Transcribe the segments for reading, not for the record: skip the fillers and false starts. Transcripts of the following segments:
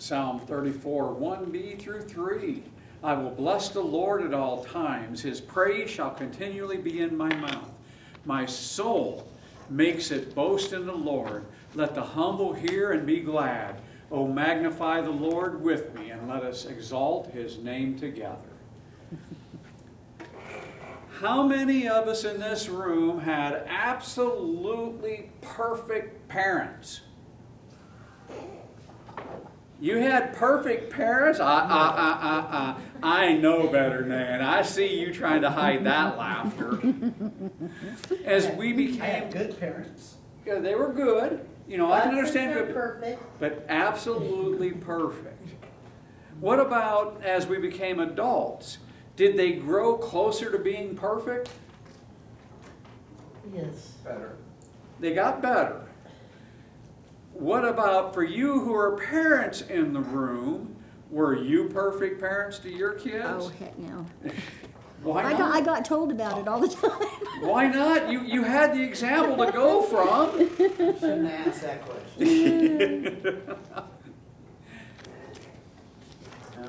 Psalm 34, 1b through 3. I will bless the Lord at all times. His praise shall continually be in my mouth. My soul makes it boast in the Lord. Let the humble hear and be glad. O magnify the Lord with me, and let us exalt his name together. How many of us in this room had absolutely perfect parents? You had perfect parents? I know better, Nan. I see you trying to hide that laughter. As we became... I had good parents. Yeah, they were good. You know, I can understand They're good, perfect. but absolutely perfect. What about as we became adults? Did they grow closer to being perfect? Yes. Better. They got better. What about for you who are parents in the room? Were you perfect parents to your kids? Oh, heck no. Why I not? got told about it all the time. Why not? You had the example to go from. Shouldn't ask that question.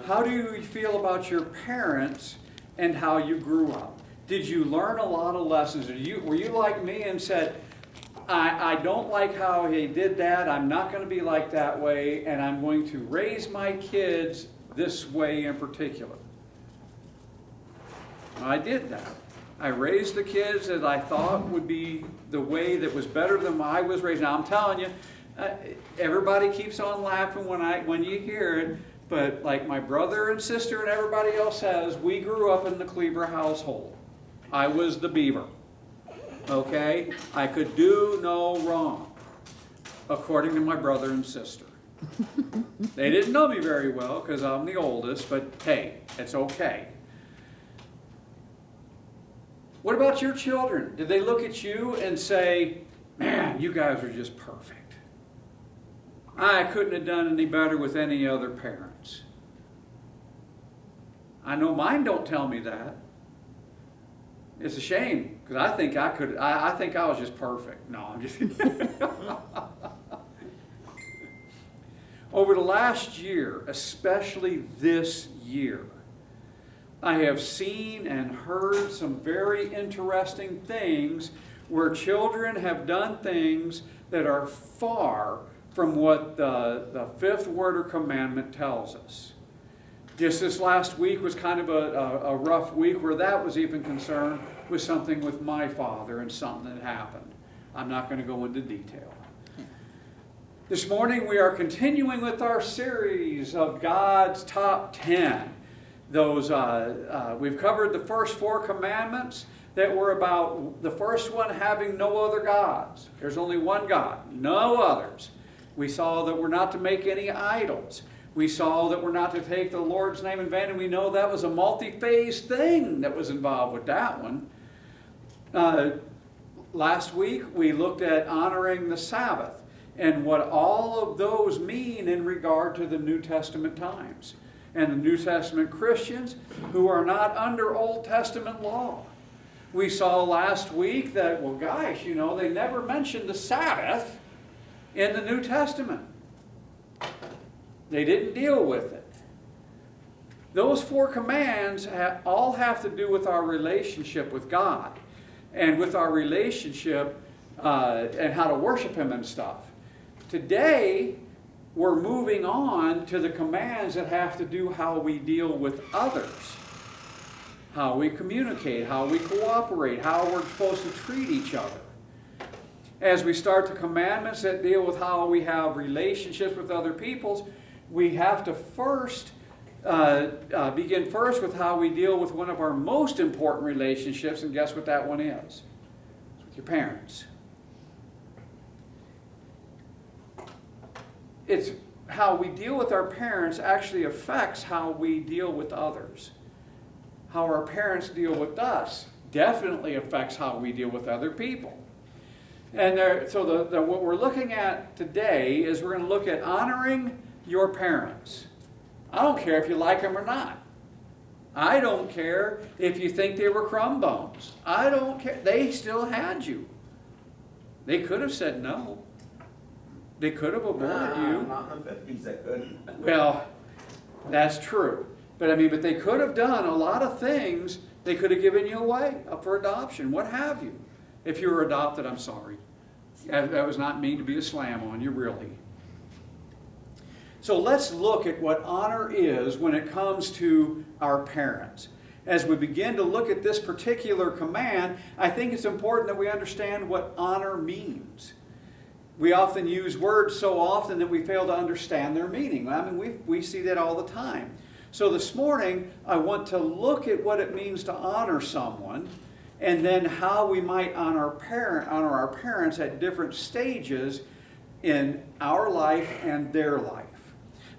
How do you feel about your parents and how you grew up? Did you learn a lot of lessons? Were you like me and said, I don't like how he did that, I'm not going to be like that way, and I'm going to raise my kids this way in particular? I did that. I raised the kids that I thought would be the way that was better than I was raised. Now I'm telling you, everybody keeps on laughing when you hear it, but like my brother and sister and everybody else says, we grew up in the Cleaver household. I was the beaver. Okay? I could do no wrong, according to my brother and sister. They didn't know me very well because I'm the oldest, but hey, it's okay. What about your children? Did they look at you and say, man, you guys are just perfect? I couldn't have done any better with any other parents. I know mine don't tell me that. It's a shame, because I think I could. I think I was just perfect. No, I'm just kidding. Over the last year, especially this year, I have seen and heard some very interesting things where children have done things that are far from what the fifth word or commandment tells us. Just this last week was kind of a rough week where that was even concerned with something with my father and something that happened. I'm not going to go into detail. This morning we are continuing with our series of God's top 10. Those we've covered the first 4 commandments that were about the first one, having no other gods. There's only one God, no others. We saw that we're not to make any idols. We saw that we're not to take the Lord's name in vain, and we know that was a multi-phase thing that was involved with that one. Last week we looked at honoring the Sabbath and what all of those mean in regard to the New Testament times and the New Testament Christians who are not under Old Testament law. We saw last week that, well, gosh, you know, they never mentioned the Sabbath in the New Testament. They didn't deal with it. Those 4 commands all have to do with our relationship with God and with our relationship and how to worship Him and stuff. Today, we're moving on to the commands that have to do how we deal with others, how we communicate, how we cooperate, how we're supposed to treat each other. As we start the commandments that deal with how we have relationships with other peoples, we have to first begin first with how we deal with one of our most important relationships, and guess what that one is? It's with your parents. It's how we deal with our parents actually affects how we deal with others. How our parents deal with us definitely affects how we deal with other people. And what we're looking at today is we're going to look at honoring your parents. I don't care if you like them or not. I don't care if you think they were crumb bones. I don't care. They still had you. They could have said no. They could have aborted you. Not in the 50s, they couldn't. Well, that's true. But I mean, but they could have done a lot of things. They could have given you away up for adoption, what have you. If you were adopted, I'm sorry. That was not mean to be a slam on you, really. So let's look at what honor is when it comes to our parents. As we begin to look at this particular command, I think it's important that we understand what honor means. We often use words so often that we fail to understand their meaning. I mean, we see that all the time. So this morning, I want to look at what it means to honor someone, and then how we might honor our parents at different stages in our life and their life.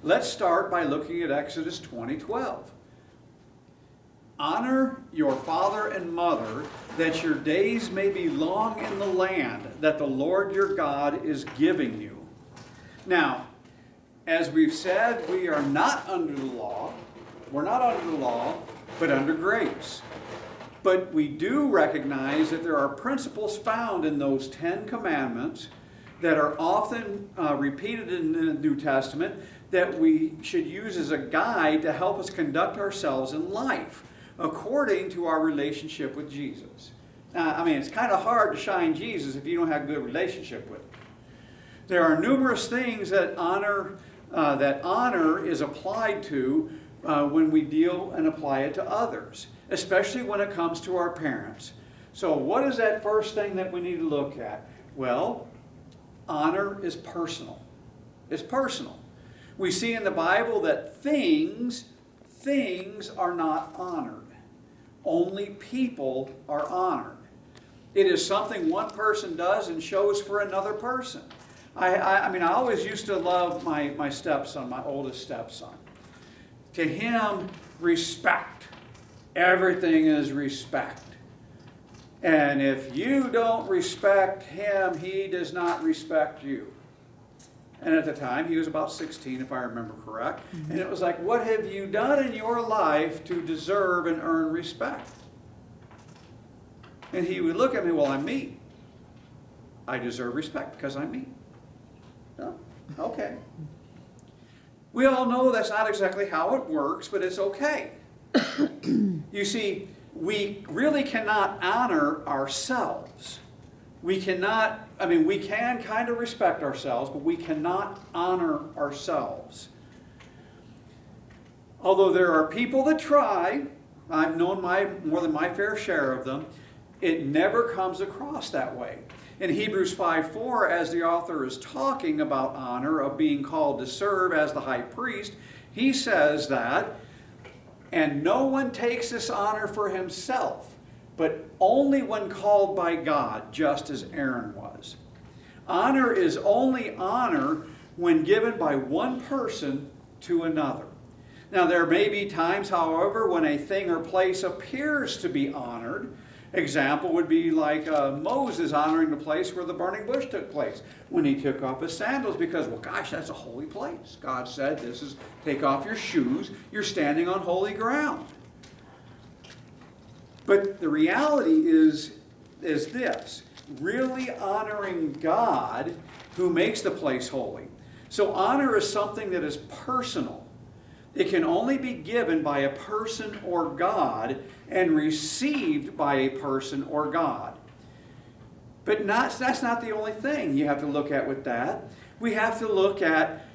Let's start by looking at Exodus 20:12. Honor your father and mother, that your days may be long in the land that the Lord your God is giving you. Now, as we've said, we are not under the law. We're not under the law, but under grace. But we do recognize that there are principles found in those 10 commandments that are often repeated in the New Testament that we should use as a guide to help us conduct ourselves in life according to our relationship with Jesus. Now, I mean, it's kind of hard to shine Jesus if you don't have a good relationship with him. There are numerous things that honor is applied to when we deal and apply it to others, especially when it comes to our parents. So what is that first thing that we need to look at? Well, honor is personal. It's personal. We see in the Bible that things are not honored. Only people are honored. It is something one person does and shows for another person. I mean, I always used to love my stepson, my oldest stepson. To him, respect. Everything is respect. And if you don't respect him, he does not respect you. And at the time, he was about 16, if I remember correct. And it was like, what have you done in your life to deserve and earn respect? And he would look at me, well, I'm me. I deserve respect because I'm me. Oh, okay. We all know that's not exactly how it works, but it's okay. You see, we really cannot honor ourselves. We cannot, I mean, we can kind of respect ourselves, but we cannot honor ourselves. Although there are people that try, I've known more than my fair share of them, it never comes across that way. In Hebrews 5:4, as the author is talking about honor, of being called to serve as the high priest, he says that, and no one takes this honor for himself, but only when called by God, just as Aaron was. Honor is only honor when given by one person to another. Now, there may be times, however, when a thing or place appears to be honored. Example would be like Moses honoring the place where the burning bush took place when he took off his sandals because, well, gosh, that's a holy place. God said, take off your shoes. You're standing on holy ground. But the reality is this, really honoring God who makes the place holy. So honor is something that is personal. It can only be given by a person or God and received by a person or God. But that's not the only thing you have to look at with that. We have to look at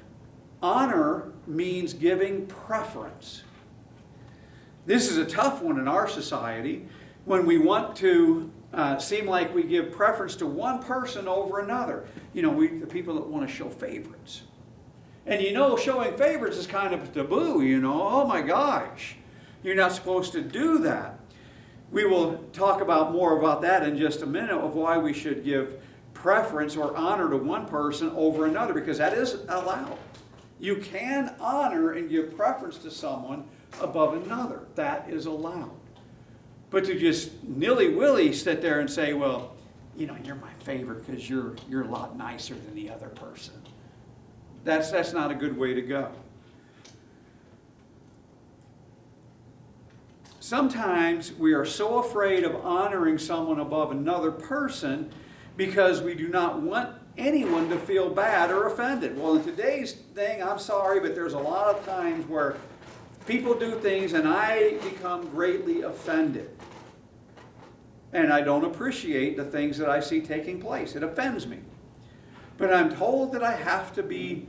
honor means giving preference. This is a tough one in our society when we want to seem like we give preference to one person over another. You know, the people that want to show favorites. And you know, showing favorites is kind of taboo, you know. Oh my gosh, you're not supposed to do that. We will talk more about that in just a minute, of why we should give preference or honor to one person over another, because that is allowed. You can honor and give preference to someone above another. That is allowed. But to just nilly-willy sit there and say, well, you know, you're my favorite because you're a lot nicer than the other person. That's not a good way to go. Sometimes we are so afraid of honoring someone above another person because we do not want anyone to feel bad or offended. Well, in today's thing, I'm sorry, but there's a lot of times where people do things and I become greatly offended. And I don't appreciate the things that I see taking place. It offends me. But I'm told that I have to be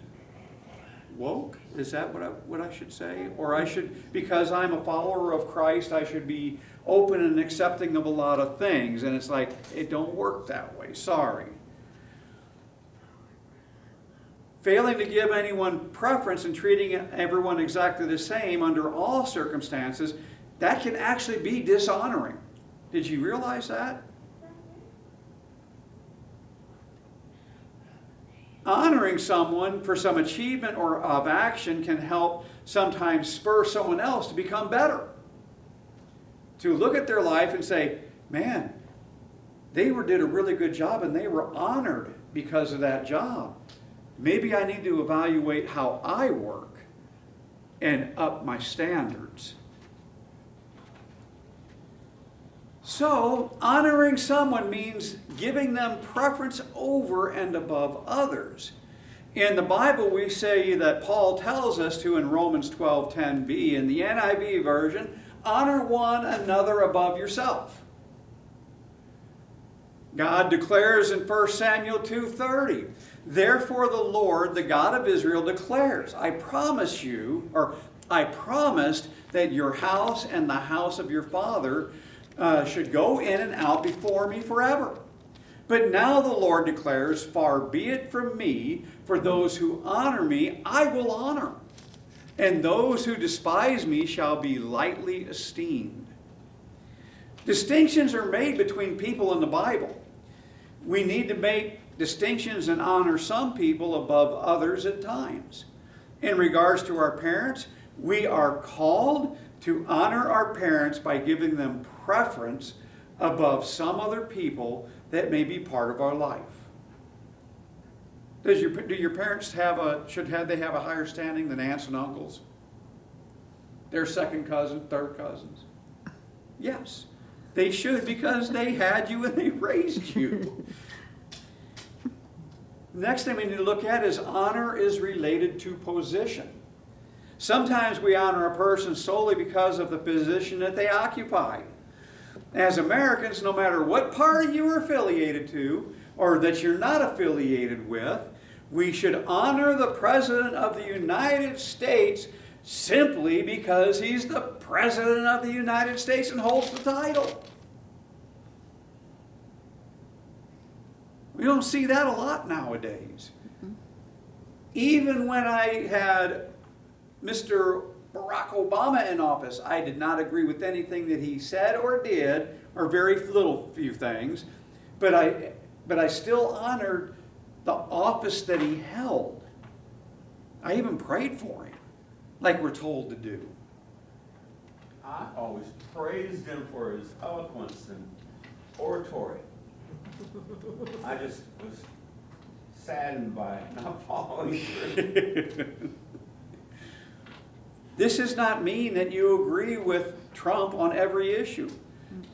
woke. Is that what I should say? Or I should, because I'm a follower of Christ, I should be open and accepting of a lot of things. And it's like, it don't work that way. Sorry. Failing to give anyone preference and treating everyone exactly the same under all circumstances, that can actually be dishonoring. Did you realize that? Honoring someone for some achievement or of action can help sometimes spur someone else to become better. To look at their life and say, man, they did a really good job and they were honored because of that job. Maybe I need to evaluate how I work and up my standards. So, honoring someone means giving them preference over and above others. In the Bible, we say that Paul tells us to in Romans 12:10b, in the NIV version, honor one another above yourself. God declares in 1 Samuel 2:30, therefore the Lord, the God of Israel, declares, I promised that your house and the house of your father should go in and out before me forever. But now the Lord declares, far be it from me, for those who honor me I will honor, and those who despise me shall be lightly esteemed. Distinctions are made between people in the Bible. We need to make distinctions and honor some people above others at times. In regards to our parents, we are called to honor our parents by giving them preference above some other people that may be part of our life. Do your parents have a higher standing than aunts and uncles? Their second cousin, third cousins? Yes, they should, because they had you and they raised you. Next thing we need to look at is honor is related to position. Sometimes we honor a person solely because of the position that they occupy. As Americans, no matter what party you are affiliated to or that you're not affiliated with, we should honor the President of the United States simply because he's the President of the United States and holds the title. We don't see that a lot nowadays. Even when I had Mr. Barack Obama in office, I did not agree with anything that he said or did, or very few things, but I still honored the office that he held. I even prayed for him, like we're told to do. I always praised him for his eloquence and oratory. I just was saddened by not following through. This does not mean that you agree with Trump on every issue.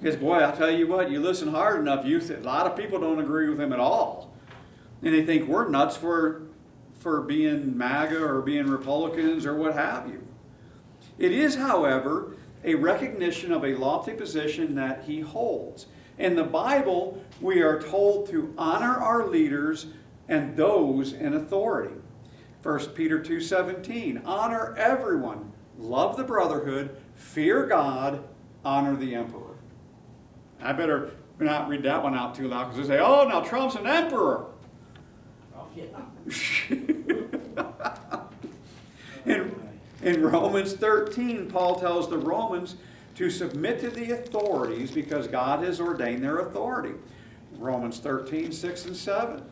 Because, boy, I'll tell you what, you listen hard enough, a lot of people don't agree with him at all. And they think we're nuts for being MAGA or being Republicans or what have you. It is, however, a recognition of a lofty position that he holds. In the Bible, we are told to honor our leaders and those in authority. 1 Peter 2:17, honor everyone, love the brotherhood, fear God, honor the emperor. I better not read that one out too loud because they say, oh, now Trump's an emperor. Oh, yeah. In Romans 13, Paul tells the Romans to submit to the authorities because God has ordained their authority. Romans 13, 6 and 7.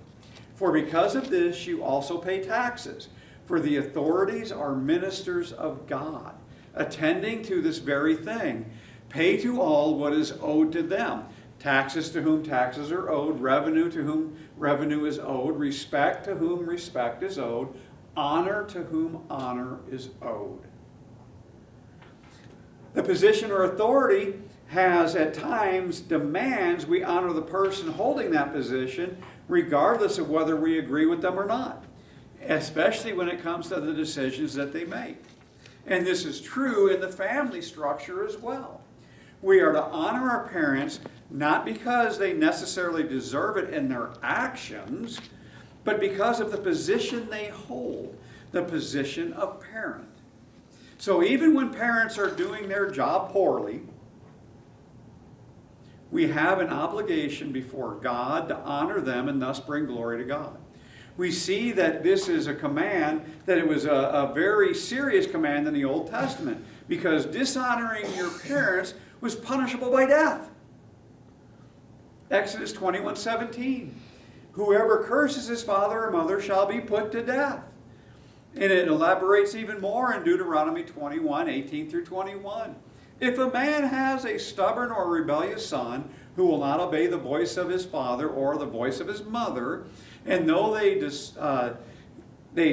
For because of this you also pay taxes, for the authorities are ministers of God, attending to this very thing. Pay to all what is owed to them. Taxes to whom taxes are owed, revenue to whom revenue is owed, respect to whom respect is owed, honor to whom honor is owed. The position or authority has at times demands we honor the person holding that position regardless of whether we agree with them or not, especially when it comes to the decisions that they make. And this is true in the family structure as well. We are to honor our parents not because they necessarily deserve it in their actions, but because of the position they hold, the position of parent. So even when parents are doing their job poorly, we have an obligation before God to honor them and thus bring glory to God. We see that this is a command, that it was a very serious command in the Old Testament, because dishonoring your parents was punishable by death. Exodus 21:17. Whoever curses his father or mother shall be put to death. And it elaborates even more in Deuteronomy 21:18 through 21. If a man has a stubborn or rebellious son who will not obey the voice of his father or the voice of his mother, and though they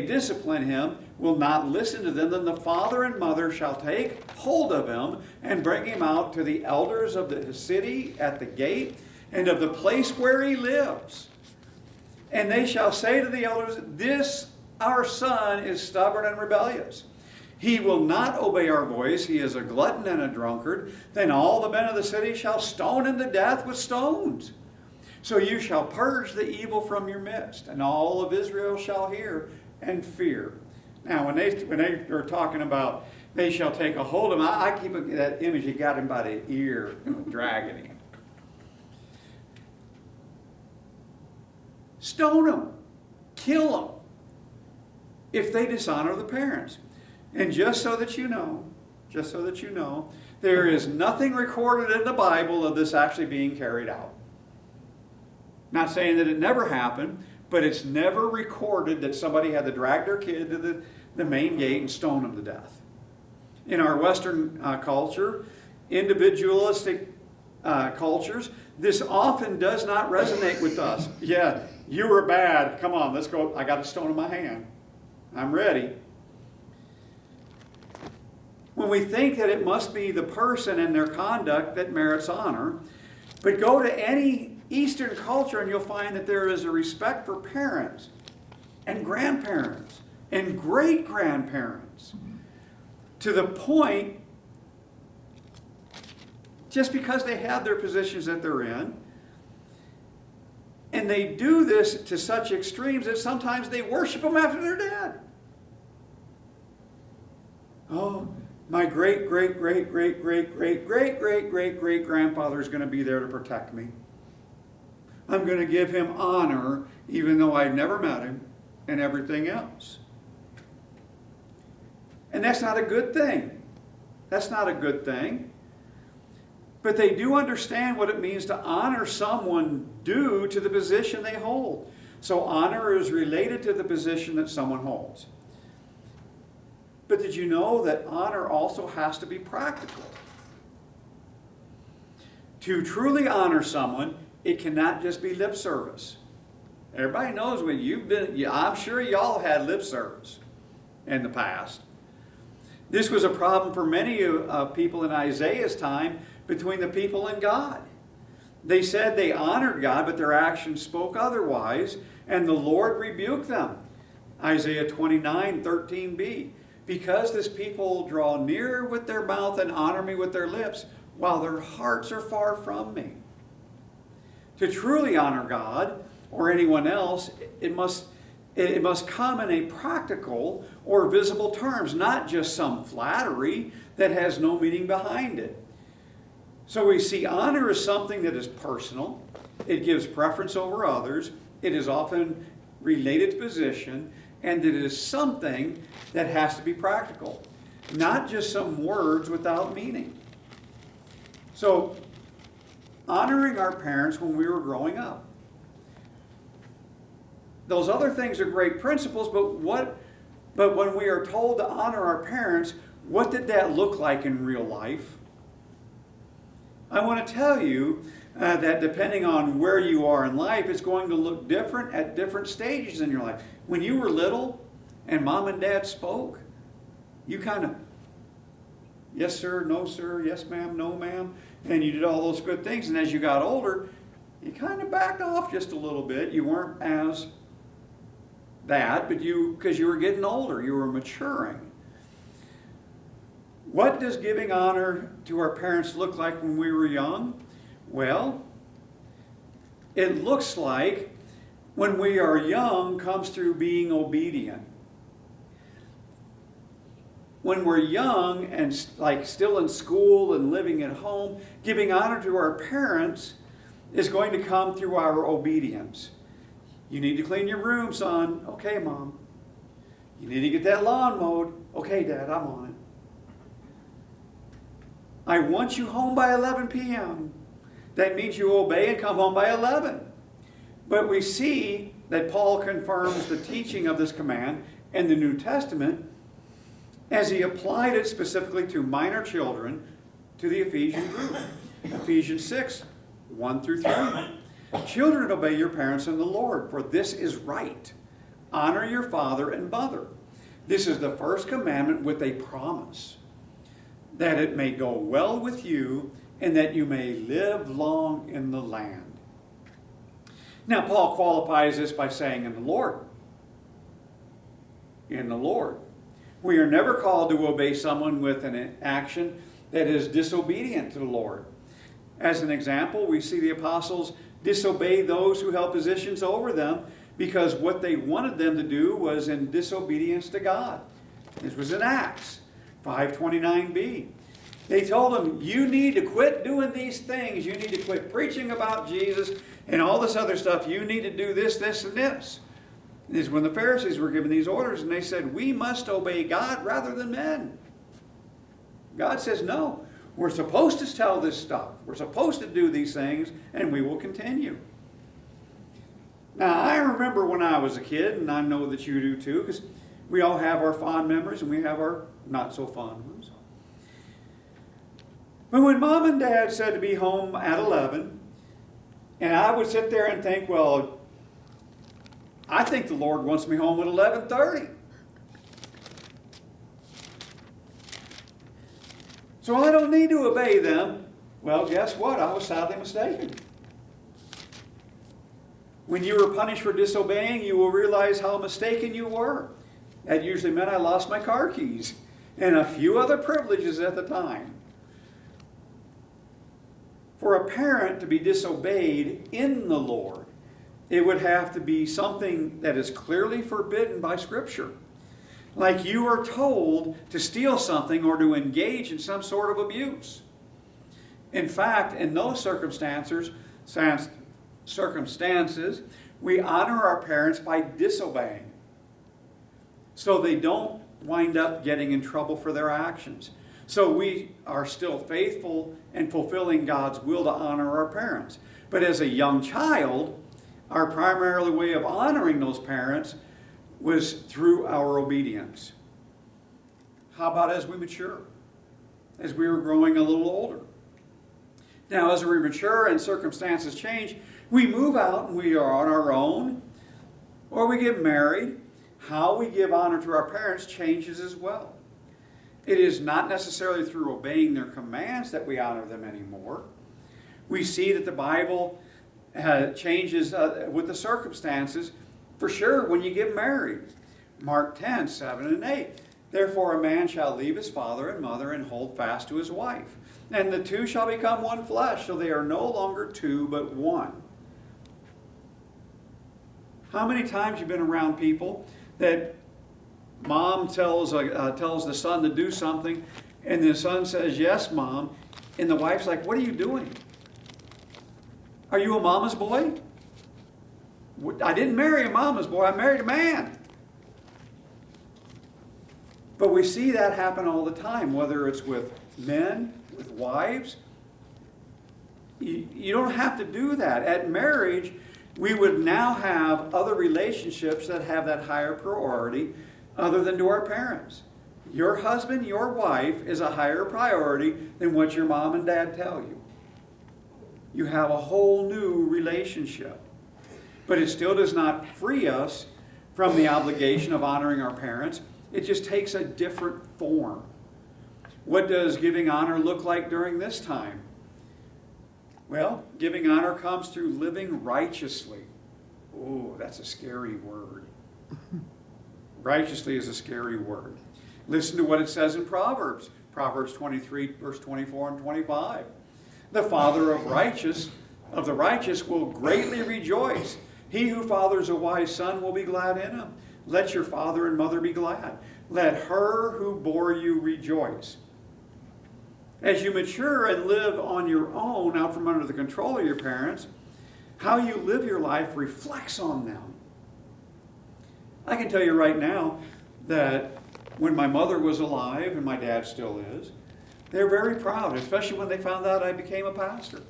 discipline him, will not listen to them, then the father and mother shall take hold of him and bring him out to the elders of the city at the gate and of the place where he lives. And they shall say to the elders, this our son is stubborn and rebellious. He will not obey our voice. He is a glutton and a drunkard. Then all the men of the city shall stone him to death with stones. So you shall purge the evil from your midst, and all of Israel shall hear and fear. Now, when they are talking about they shall take a hold of him, I keep that image. He got him by the ear, dragging him. Stone him, kill him, if they dishonor the parents. And just so that you know, there is nothing recorded in the Bible of this actually being carried out. Not saying that it never happened, but it's never recorded that somebody had to drag their kid to the main gate and stone them to death. In our Western culture, individualistic cultures, this often does not resonate with us. Yeah, you were bad. Come on, let's go. I got a stone in my hand. I'm ready. When we think that it must be the person and their conduct that merits honor, but go to any Eastern culture and you'll find that there is a respect for parents and grandparents and great-grandparents to the point, just because they have their positions that they're in, and they do this to such extremes that sometimes they worship them after they're dead. Oh, my great-great-great-great-great-great-great-great-great-grandfather is going to be there to protect me. I'm going to give him honor even though I've never met him and everything else. And that's not a good thing. That's not a good thing. But they do understand what it means to honor someone due to the position they hold. So honor is related to the position that someone holds. But did you know that honor also has to be practical? To truly honor someone, it cannot just be lip service. Everybody knows when you've been, I'm sure y'all had lip service in the past. This was a problem for many people in Isaiah's time between the people and God. They said they honored God, but their actions spoke otherwise, and the Lord rebuked them. Isaiah 29:13b. Because this people draw near with their mouth and honor me with their lips, while their hearts are far from me. To truly honor God or anyone else, it must come in a practical or visible terms, not just some flattery that has no meaning behind it. So we see honor as something that is personal. It gives preference over others. It is often related to position, and it is something that has to be practical, not just some words without meaning. So, honoring our parents when we were growing up. Those other things are great principles, but when we are told to honor our parents, what did that look like in real life? I want to tell you that depending on where you are in life, it's going to look different at different stages in your life. When you were little and mom and dad spoke, you kind of, yes sir, no sir, yes ma'am, no ma'am, and you did all those good things. And as you got older, You kind of backed off just a little bit. You weren't as that, but because you were getting older, you were maturing. What does giving honor to our parents look like when we were young? Well, it looks like when we are young comes through being obedient. When we're young and like still in school and living at home, giving honor to our parents is going to come through our obedience. You need to clean your room, son. Okay, Mom. You need to get that lawn mowed. Okay, Dad, I'm on it. I want you home by 11 p.m. That means you obey and come home by 11. But we see that Paul confirms the teaching of this command in the New Testament as he applied it specifically to minor children to the Ephesian group. Ephesians 6, 1 through 3. Children, obey your parents in the Lord, for this is right. Honor your father and mother. This is the first commandment with a promise, that it may go well with you and that you may live long in the land. Now, Paul qualifies this by saying, in the Lord. In the Lord. We are never called to obey someone with an action that is disobedient to the Lord. As an example, we see the apostles disobey those who held positions over them because what they wanted them to do was in disobedience to God. This was in Acts 5:29b. They told them, you need to quit doing these things. You need to quit preaching about Jesus and all this other stuff. You need to do this, this, and this. This is when the Pharisees were given these orders, and they said, we must obey God rather than men. God says, no, we're supposed to tell this stuff. We're supposed to do these things, and we will continue. Now, I remember when I was a kid, and I know that you do too, because we all have our fond memories, and we have our not so fond ones. But when Mom and Dad said to be home at 11, and I would sit there and think, well, I think the Lord wants me home at 11:30. So I don't need to obey them. Well, guess what? I was sadly mistaken. When you were punished for disobeying, you will realize how mistaken you were. That usually meant I lost my car keys and a few other privileges at the time. For a parent to be disobeyed in the Lord, it would have to be something that is clearly forbidden by Scripture. Like you are told to steal something or to engage in some sort of abuse. In fact, in those circumstances, we honor our parents by disobeying, so they don't wind up getting in trouble for their actions. So we are still faithful and fulfilling God's will to honor our parents. But as a young child, our primary way of honoring those parents was through our obedience. How about as we mature? As we were growing a little older. Now, as we mature and circumstances change, we move out and we are on our own, or we get married. How we give honor to our parents changes as well. It is not necessarily through obeying their commands that we honor them anymore. We see that the Bible changes with the circumstances, for sure, when you get married. Mark 10, 7 and 8. Therefore a man shall leave his father and mother and hold fast to his wife. And the two shall become one flesh, so they are no longer two but one. How many times have you been around people that Mom tells the son to do something, and the son says, yes, Mom, and the wife's like, what are you doing? Are you a mama's boy? I didn't marry a mama's boy, I married a man. But we see that happen all the time, whether it's with men, with wives. You don't have to do that. At marriage, we would now have other relationships that have that higher priority other than to our parents. Your husband, your wife is a higher priority than what your mom and dad tell you. You have a whole new relationship. But it still does not free us from the obligation of honoring our parents. It just takes a different form. What does giving honor look like during this time? Well, giving honor comes through living righteously. Oh, that's a scary word. Righteously is a scary word. Listen to what it says in Proverbs. Proverbs 23, verse 24 and 25. The father of the righteous will greatly rejoice. He who fathers a wise son will be glad in him. Let your father and mother be glad. Let her who bore you rejoice. As you mature and live on your own, out from under the control of your parents, how you live your life reflects on them. I can tell you right now that when my mother was alive, and my dad still is, they're very proud, especially when they found out I became a pastor.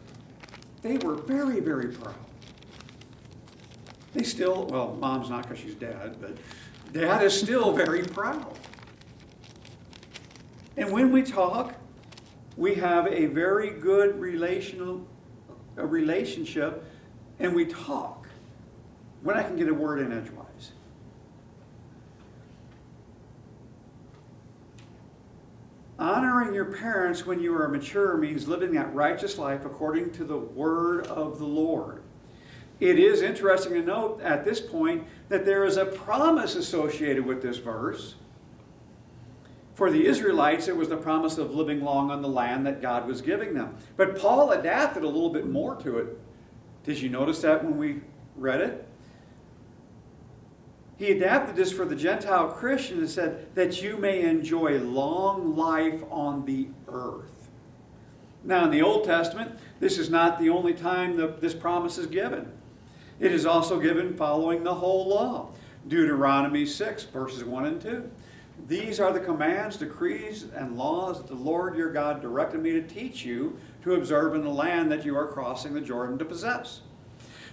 They were very, very proud. They still, well, mom's not because she's dead, but dad is still very proud. And when we talk, we have a very good relationship, and we talk when I can get a word in edgewise. Honoring your parents when you are mature means living that righteous life according to the word of the Lord. It is interesting to note at this point that there is a promise associated with this verse. For the Israelites, it was the promise of living long on the land that God was giving them. But Paul adapted a little bit more to it. Did you notice that when we read it? He adapted this for the Gentile Christian and said that you may enjoy long life on the earth. Now, in the Old Testament, this is not the only time this promise is given. It is also given following the whole law. Deuteronomy 6, verses 1 and 2. These are the commands, decrees, and laws that the Lord your God directed me to teach you to observe in the land that you are crossing the Jordan to possess,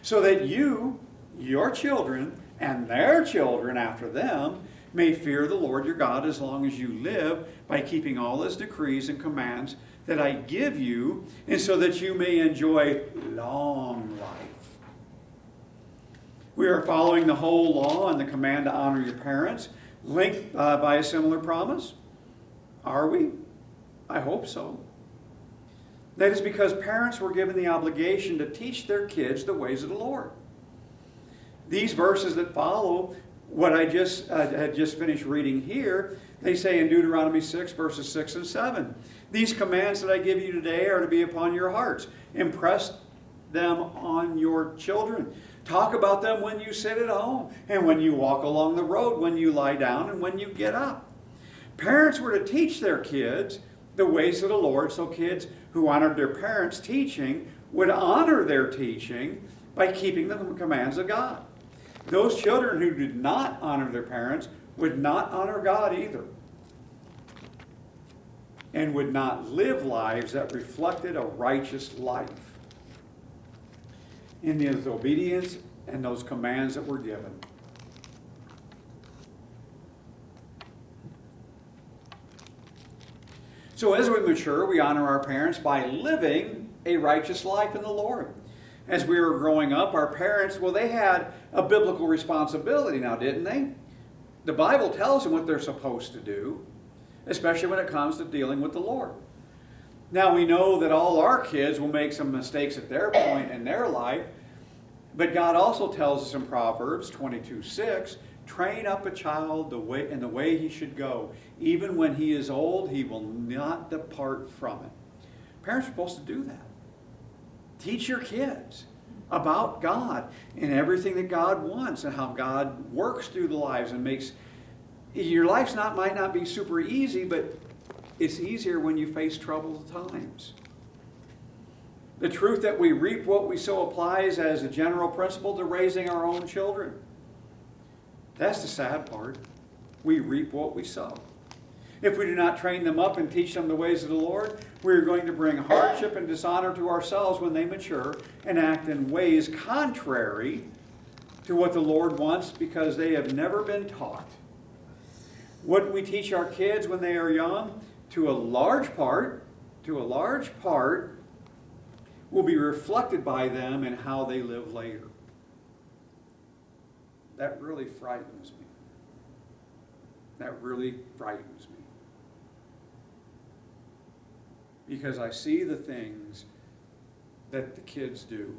so that you, your children, and their children after them may fear the Lord your God as long as you live, by keeping all his decrees and commands that I give you, and so that you may enjoy long life. We are following the whole law and the command to honor your parents, linked by a similar promise. Are we? I hope so. That is because parents were given the obligation to teach their kids the ways of the Lord. These verses that follow what I had just finished reading here, they say in Deuteronomy 6, verses 6 and 7, these commands that I give you today are to be upon your hearts. Impress them on your children. Talk about them when you sit at home, and when you walk along the road, when you lie down, and when you get up. Parents were to teach their kids the ways of the Lord, so kids who honored their parents' teaching would honor their teaching by keeping the commands of God. Those children who did not honor their parents would not honor God either, and would not live lives that reflected a righteous life in his obedience and those commands that were given. So as we mature, we honor our parents by living a righteous life in the Lord. As we were growing up, our parents, well, they had a biblical responsibility now, didn't they? The Bible tells them what they're supposed to do, especially when it comes to dealing with the Lord. Now, we know that all our kids will make some mistakes at their point in their life, but God also tells us in Proverbs 22:6, train up a child in the way he should go. Even when he is old, he will not depart from it. Parents are supposed to do that. Teach your kids about God and everything that God wants and how God works through the lives and makes your life might not be super easy, but it's easier when you face troubled times. The truth that we reap what we sow applies as a general principle to raising our own children. That's the sad part. We reap what we sow. If we do not train them up and teach them the ways of the Lord, we are going to bring hardship and dishonor to ourselves when they mature and act in ways contrary to what the Lord wants, because they have never been taught. What we teach our kids when they are young, to a large part, will be reflected by them in how they live later. That really frightens me. That really frightens me. Because I see the things that the kids do.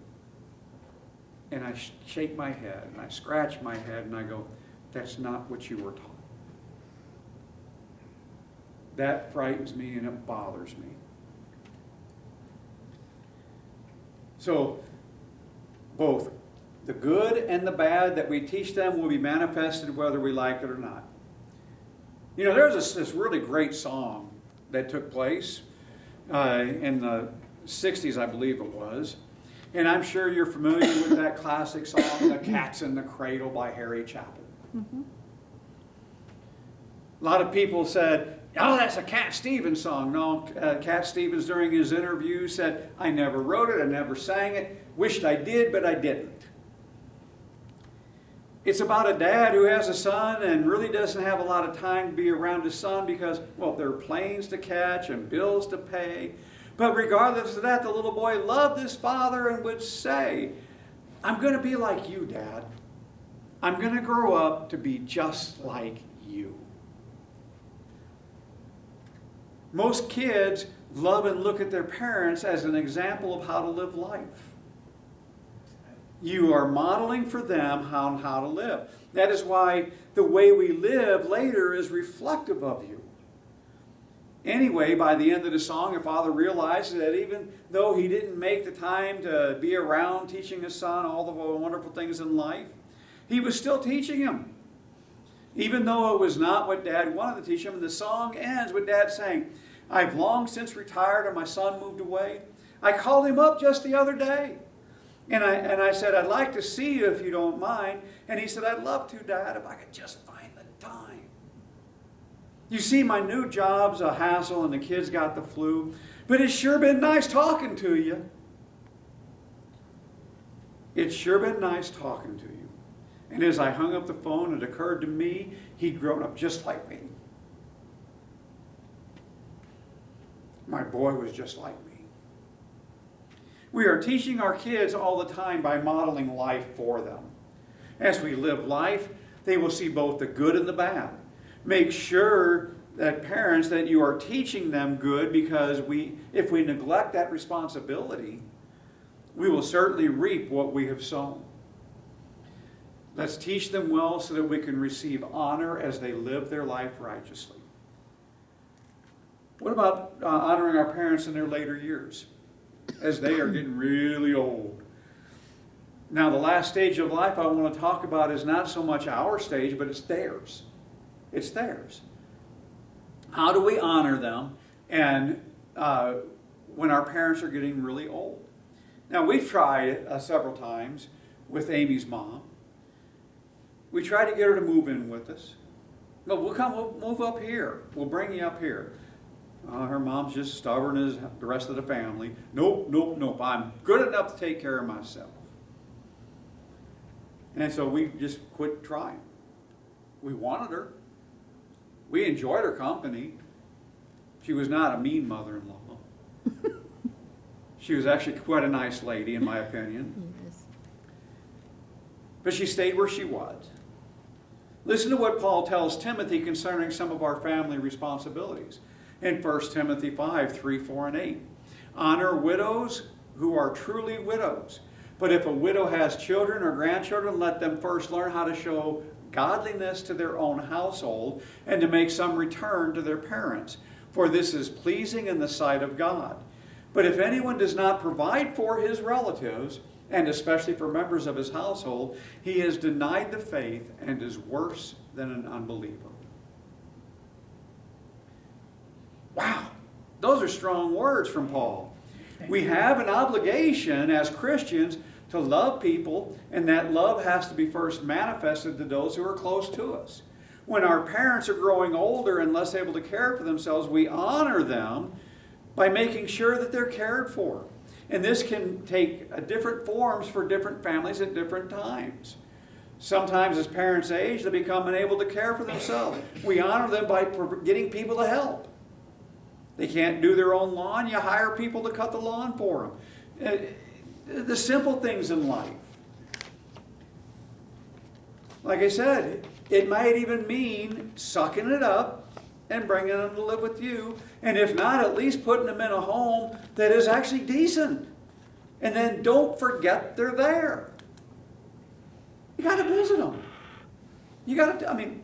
And I shake my head, and I scratch my head, and I go, that's not what you were taught. That frightens me and it bothers me. So, both the good and the bad that we teach them will be manifested whether we like it or not. You know, there's this really great song that took place in the 60s, I believe it was. And I'm sure you're familiar with that classic song, The Cat's in the Cradle by Harry Chapel. Mm-hmm. A lot of people said, oh, that's a Cat Stevens song. No, Cat Stevens during his interview said, I never wrote it, I never sang it, wished I did, but I didn't. It's about a dad who has a son and really doesn't have a lot of time to be around his son because, well, there are planes to catch and bills to pay. But regardless of that, the little boy loved his father and would say, I'm going to be like you, Dad. I'm going to grow up to be just like you. Most kids love and look at their parents as an example of how to live life. You are modeling for them how to live. That is why the way we live later is reflective of you. Anyway, by the end of the song, your father realizes that even though he didn't make the time to be around teaching his son all the wonderful things in life, he was still teaching him. Even though it was not what Dad wanted to teach him, and the song ends with Dad saying, I've long since retired and my son moved away. I called him up just the other day. And I said, I'd like to see you if you don't mind. And he said, I'd love to, Dad, if I could just find the time. You see, my new job's a hassle and the kids got the flu, but it's sure been nice talking to you. It's sure been nice talking to you. And as I hung up the phone, it occurred to me he'd grown up just like me. My boy was just like me. We are teaching our kids all the time by modeling life for them. As we live life, they will see both the good and the bad. Make sure that parents that you are teaching them good, because if we neglect that responsibility, we will certainly reap what we have sown. Let's teach them well so that we can receive honor as they live their life righteously. What about honoring our parents in their later years, as they are getting really old? Now, the last stage of life I want to talk about is not so much our stage, but it's theirs. It's theirs. How do we honor them and when our parents are getting really old? Now, we've tried several times with Amy's mom. We tried to get her to move in with us. No, we'll move up here. We'll bring you up here. Her mom's just stubborn as the rest of the family. Nope. I'm good enough to take care of myself. And so we just quit trying. We wanted her. We enjoyed her company. She was not a mean mother-in-law. She was actually quite a nice lady, in my opinion. Yes. But she stayed where she was. Listen to what Paul tells Timothy concerning some of our family responsibilities. In 1 Timothy 5, 3, 4, and 8. Honor widows who are truly widows. But if a widow has children or grandchildren, let them first learn how to show godliness to their own household and to make some return to their parents. For this is pleasing in the sight of God. But if anyone does not provide for his relatives, and especially for members of his household, he has denied the faith and is worse than an unbeliever. Wow, those are strong words from Paul. We have an obligation as Christians to love people, and that love has to be first manifested to those who are close to us. When our parents are growing older and less able to care for themselves, we honor them by making sure that they're cared for. And this can take different forms for different families at different times. Sometimes as parents age, they become unable to care for themselves. We honor them by getting people to help. They can't do their own lawn, you hire people to cut the lawn for them. The simple things in life. Like I said, it might even mean sucking it up and bringing them to live with you. And if not, at least putting them in a home that is actually decent. And then don't forget they're there. You got to visit them. You got to, I mean,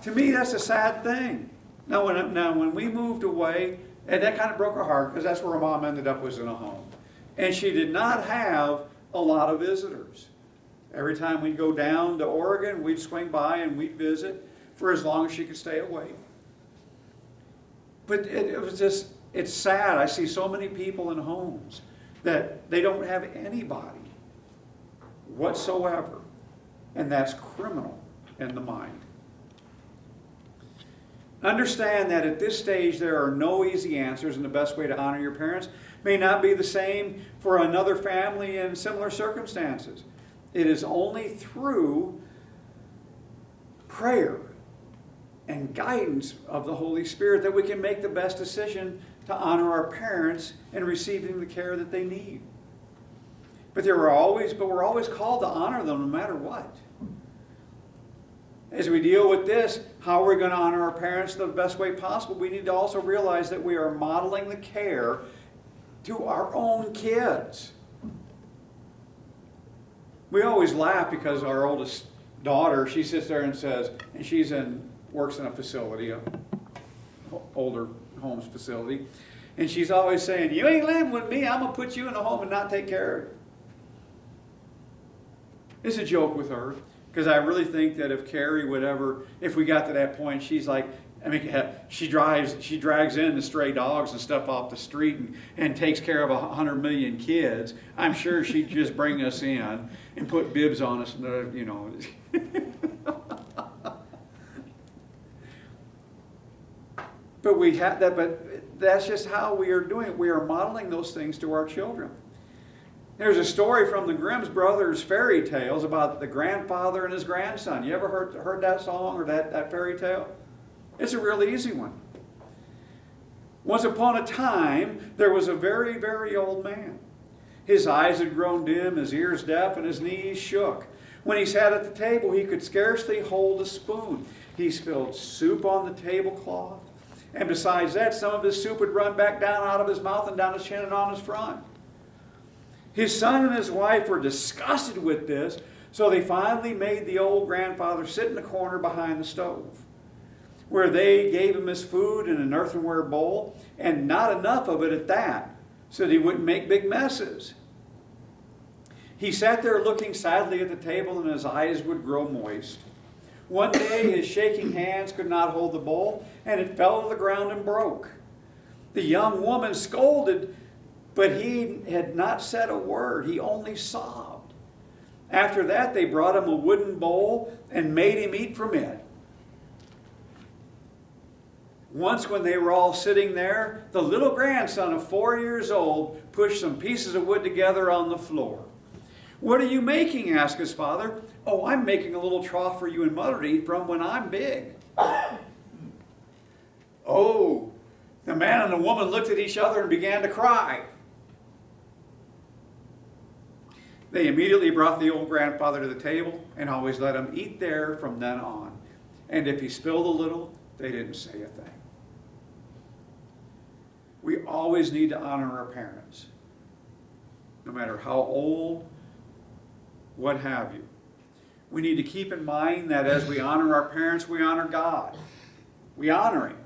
to me, that's a sad thing. Now, when we moved away, and that kind of broke her heart, because that's where her mom ended up, was in a home. And she did not have a lot of visitors. Every time we'd go down to Oregon, we'd swing by and we'd visit for as long as she could stay away. But it was just, it's sad. I see so many people in homes that they don't have anybody whatsoever. And that's criminal in the mind. Understand that at this stage there are no easy answers, and the best way to honor your parents may not be the same for another family in similar circumstances. It is only through prayer and guidance of the Holy Spirit that we can make the best decision to honor our parents and receiving the care that they need. But we're always called to honor them no matter what. As we deal with this, how we're going to honor our parents the best way possible, we need to also realize that we are modeling the care to our own kids. We always laugh because our oldest daughter, she sits there and says, and works in a facility, a older homes facility, and she's always saying, "You ain't living with me, I'm going to put you in a home and not take care of you." It's a joke with her, because I really think that if Carrie would ever, if we got to that point, she's like, I mean, she drags in the stray dogs and stuff off the street and takes care of 100 million kids. I'm sure she'd just bring us in and put bibs on us, and, you know. But we have that. But that's just how we are doing it. We are modeling those things to our children. There's a story from the Grimm's Brothers fairy tales about the grandfather and his grandson. You ever heard that song or that fairy tale? It's a real easy one. Once upon a time, there was a very, very old man. His eyes had grown dim, his ears deaf, and his knees shook. When he sat at the table, he could scarcely hold a spoon. He spilled soup on the tablecloth. And besides that, some of his soup would run back down out of his mouth and down his chin and on his front. His son and his wife were disgusted with this, so they finally made the old grandfather sit in the corner behind the stove, where they gave him his food in an earthenware bowl, and not enough of it at that, so that he wouldn't make big messes. He sat there looking sadly at the table, and his eyes would grow moist. One day his shaking hands could not hold the bowl, and it fell to the ground and broke. The young woman scolded, but he had not said a word. He only sobbed. After that, they brought him a wooden bowl and made him eat from it. Once when they were all sitting there, the little grandson of 4 years old pushed some pieces of wood together on the floor. "What are you making?" asked his father. "Oh, I'm making a little trough for you and Mother to eat from when I'm big." Oh, the man and the woman looked at each other and began to cry. They immediately brought the old grandfather to the table and always let him eat there from then on. And if he spilled a little, they didn't say a thing. We always need to honor our parents, no matter how old, what have you. We need to keep in mind that as we honor our parents, we honor God. We honor Him.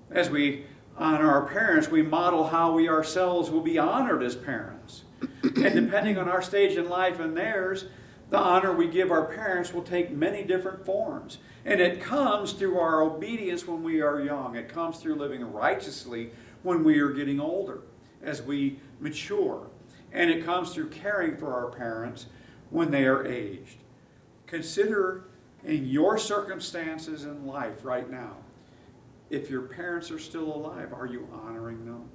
As we honor our parents, we model how we ourselves will be honored as parents. And depending on our stage in life and theirs, the honor we give our parents will take many different forms. And it comes through our obedience when we are young. It comes through living righteously when we are getting older, as we mature. And it comes through caring for our parents when they are aged. Consider in your circumstances in life right now, if your parents are still alive, are you honoring them?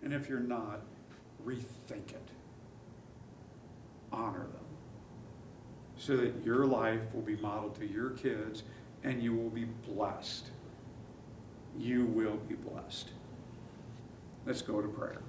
And if you're not, rethink it. Honor them, so that your life will be modeled to your kids and you will be blessed. You will be blessed. Let's go to prayer.